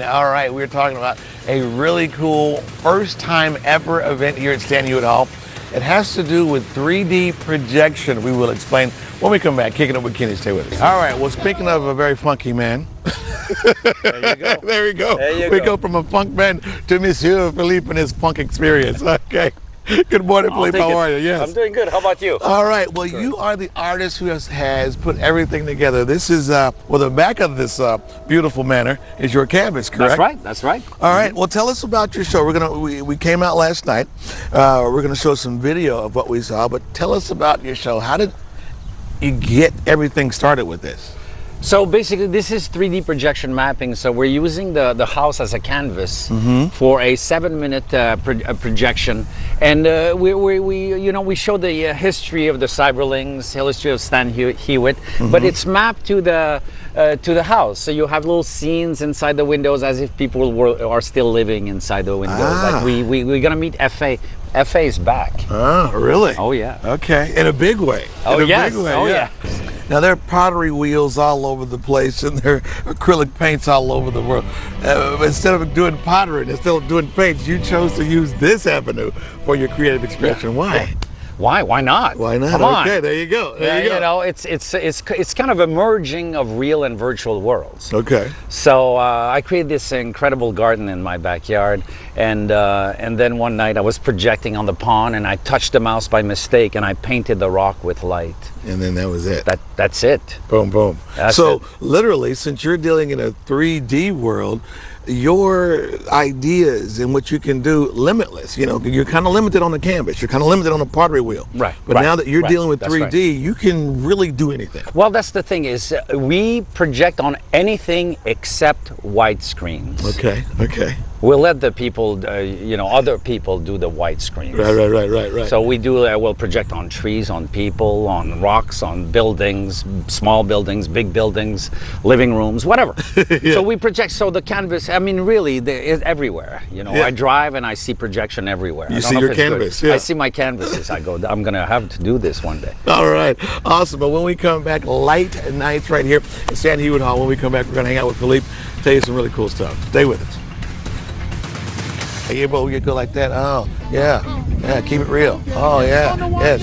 All right, we're talking about a really cool first time ever event here at Stan Hywet Hall. It has to do with 3D projection. We will explain when we come back. Kicking it with Kenny. Stay with us. All right, well, speaking of a very funky man. There you go. There we go. There you we go. go from a funk man to Monsieur Philippe and his funk experience. Okay. Good morning, Philippe. How are you? Yes. I'm doing good. How about you? All right. Well, you are the artist who has put everything together. This is, the back of this beautiful manor is your canvas, correct? That's right. That's right. All right. Well, tell us about your show. We came out last night. We're gonna show some video of what we saw, but tell us about your show. How did you get everything started with this? So basically, this is 3D projection mapping. So we're using the house as a canvas for a 7-minute projection, and we show the history of the cyberlings, history of Stan Hywet, but it's mapped to the house. So you have little scenes inside the windows as if people are still living inside the windows. Like we're gonna meet F.A. F.A. is back. Oh, really? Oh yeah. Okay, in a big way. Oh yes. Big way, Oh yeah. Now, there are pottery wheels all over the place, and there are acrylic paints all over the world. Instead of doing pottery, instead of doing paints, you chose to use this avenue for your creative expression. Why? Why? Why not? Why not? Come on. Okay, there you go. There you go. You know, it's kind of a merging of real and virtual worlds. Okay. So I created this incredible garden in my backyard, and then one night I was projecting on the pond, and I touched the mouse by mistake, and I painted the rock with light. And then that was it. That's it. Boom, boom. That's so it. literally, since you're dealing in a 3D world, your ideas and what you can do limitless. You know, you're kind of limited on the canvas. You're kind of limited on the pottery wheel. Right. But right, now that you're right, dealing with that's 3D, right. you can really do anything. Well, that's the thing is we project on anything except white screens. Okay. Okay. We'll let the people, other people do the white screens. Right. So we'll project on trees, on people, on rocks, on buildings, small buildings, big buildings, living rooms, whatever. Yeah. So we project, so the canvas, I mean, really, it's everywhere. You know, Yeah. I drive and I see projection everywhere. You I don't see know your if it's good. canvas, yeah. I see my canvases. I go, I'm going to have to do this one day. All right. Awesome. But when we come back, light nights right here at Stan Hywet Hall. When we come back, we're going to hang out with Philippe, tell you some really cool stuff. Stay with us. Hey, but we go like that. Oh, yeah. Yeah, keep it real. Oh, yeah. Yes.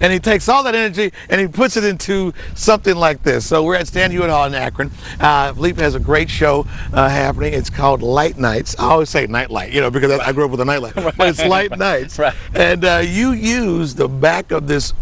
And he takes all that energy and he puts it into something like this. So we're at Stan Hywet Hall in Akron. Philippe has a great show happening. It's called Light Nights. I always say Nightlight, because I grew up with a nightlight. But it's Light Nights. Right. And you use the back of this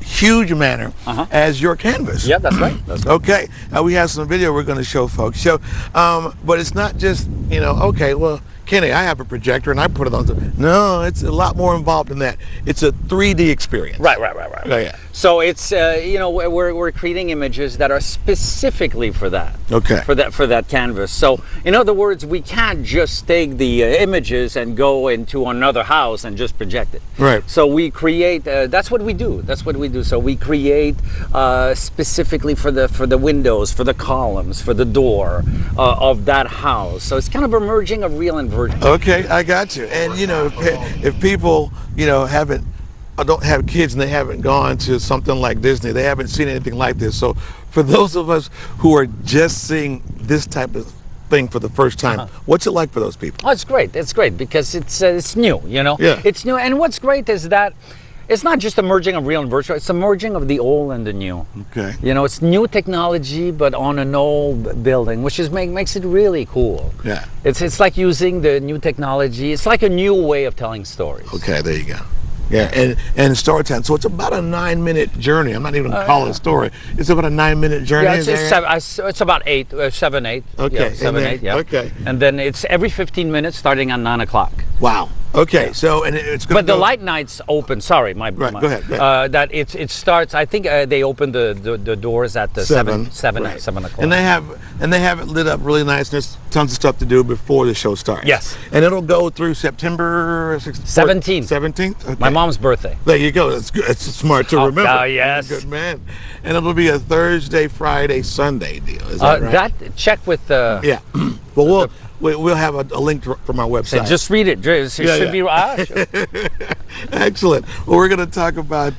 huge manor as your canvas. Yeah, that's right. That's right. Okay, we have some video we're going to show folks. But it's not just, okay, well, Kenny, I have a projector and I put it on. No, it's a lot more involved than that. It's a 3D experience. Right. Oh, yeah. So it's we're creating images that are specifically for that. Okay. For that canvas. So in other words, we can't just take the images and go into another house and just project it. Right. So we create. That's what we do. So we create specifically for the windows, for the columns, for the door of that house. So it's kind of a merging of real and virtual. Okay, I got you. And if people don't have kids and they haven't gone to something like Disney, they haven't seen anything like this. So for those of us who are just seeing this type of thing for the first time, what's it like for those people? Oh, it's great. It's great because it's new. Yeah. It's new. And what's great is that it's not just a merging of real and virtual. It's a merging of the old and the new. Okay. It's new technology, but on an old building, which makes it really cool. Yeah. It's like using the new technology. It's like a new way of telling stories. Okay, there you go. Yeah, and story time. So it's about a 9-minute journey. I'm not even gonna call it a story. It's about a 9-minute journey. Yeah, it's about 7, 8. Okay, yeah, 7, 8. Yeah. Okay. And then it's every 15 minutes, starting at 9 o'clock. Wow. Okay. So and it's going. But the light nights open. Sorry, Go ahead. That it starts. I think they open the doors at the 7 o'clock. And they have it lit up really nice. There's tons of stuff to do before the show starts. Yes. And it'll go through September 17th. 17th. Okay. My mom's birthday. There you go. That's good. It's smart to remember. Oh, yes. Good man. And it'll be a Thursday, Friday, Sunday deal. Is that right? Check with the. Yeah. Well, we'll have a link from our website. Just read it. It should be. Excellent. Well, we're going to talk about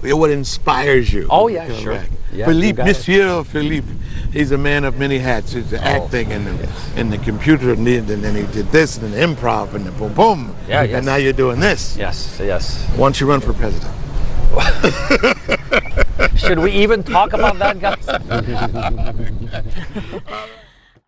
what inspires you. Oh yeah, sure. Back. Yeah, Philippe, Monsieur Philippe. he's a man of many hats. He's acting and the computer, and then he did this and then improv and the boom boom. Yeah, yes. And now you're doing this. Yes, yes. Why don't you run for president? Should we even talk about that, guys?